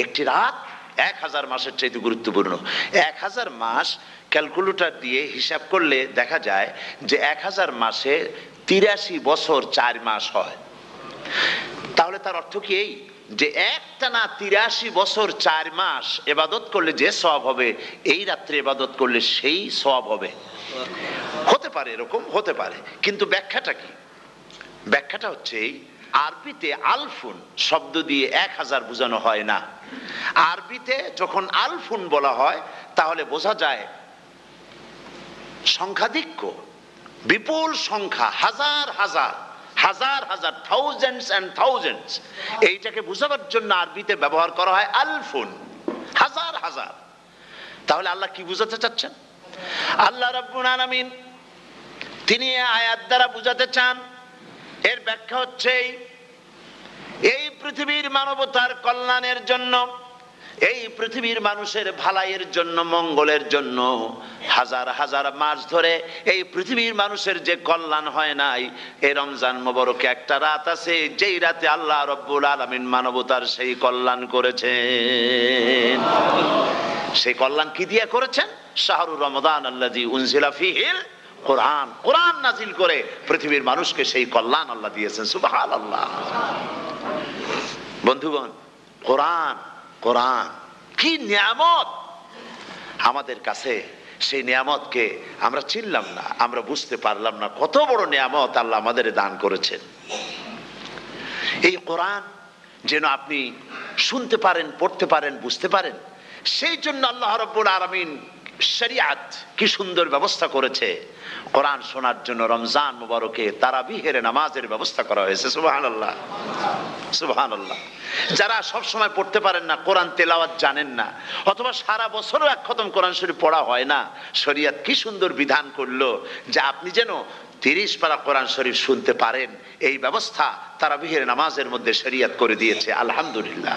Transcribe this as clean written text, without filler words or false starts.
একটি রাত 1000 মাসের চাইতে গুরুত্বপূর্ণ। 1000 মাস ক্যালকুলেটর দিয়ে হিসাব করলে দেখা যায় যে 1000 মাসে 83 বছর 4 মাস হয়। তাহলে তার অর্থ কি এই যে একটানা 83 বছর 4 মাস ইবাদত করলে যে সওয়াব হবে, এই রাত্রে ইবাদত করলে সেই সওয়াব হবে। হতে পারে, এরকম হতে পারে, কিন্তু ব্যাখ্যাটা কি? ব্যাখ্যাটা হচ্ছে এই, আরবিতে আলফুন শব্দ দিয়ে 1000 বোঝানো হয় না। আরবিতে যখন আলফুন বলা হয় তাহলে বোঝা যায় সংখ্যাধিক্য, বিপুল সংখ্যা, হাজার হাজার হাজার হাজার, থাউজেন্ডস এন্ড থাউজেন্ডস। এইটাকে বোঝাবার জন্য আরবিতে ব্যবহার করা হয় আলফুন, হাজার হাজার। তাহলে আল্লাহ কি বুঝাতে চাচ্ছেন? আল্লাহ রাব্বুল আলামিন তিনি আয়াত দ্বারা বুঝাতে চান, এর ব্যাখ্যা হচ্ছে এই পৃথিবীর মানবতার কল্যাণের জন্য, এই পৃথিবীর মানুষের ভালাইয়ের জন্য, মঙ্গলের জন্য হাজার হাজার মাস ধরে এই পৃথিবীর মানুষের যে কল্যাণ হয় নাই, এই রমজান মোবারকে একটা রাত আছে যেই রাতে আল্লাহ রাব্বুল আলামিন মানবতার সেই কল্যাণ করেছেন। সেই কল্যাণ কি দিয়ে করেছেন? শাহরুর রমাদান আল্লাযী উনজিলা ফীহিল কোরআন, কোরআন নাজিল করে পৃথিবীর মানুষকে সেই কল্যাণ আল্লাহ দিয়েছেন। সুবহানাল্লাহ। বন্ধুগণ, কোরআন, কোরআন কি নিয়ামত আমাদের কাছে! সেই নিয়ামতকে আমরা চিনলাম না, আমরা বুঝতে পারলাম না কত বড় নিয়ামত আল্লাহ আমাদের দান করেছেন। এই কোরআন যেন আপনি শুনতে পারেন, পড়তে পারেন, বুঝতে পারেন, সেই জন্য আল্লাহ রাব্বুল আলামিন শরিয়াত কি সুন্দর ব্যবস্থা করেছে। কোরআন শোনার জন্য রমজান মুবারকে তারাবিহের নামাজের ব্যবস্থা করা হয়েছে। সুবহানাল্লাহ, সুবহানাল্লাহ। যারা সব সময় পড়তে পারেন না, কোরআন তেলাওয়াত জানেন না, অথবা সারা বছরও এক খতম কোরআন শরীফ পড়া হয় না, শরিয়াত কি সুন্দর বিধান করলো যে আপনি যেন 30 পারা কোরআন শরীফ শুনতে পারেন। এই ব্যবস্থা তারাবিহের নামাজের মধ্যে শরিয়াত করে দিয়েছে। আলহামদুলিল্লাহ।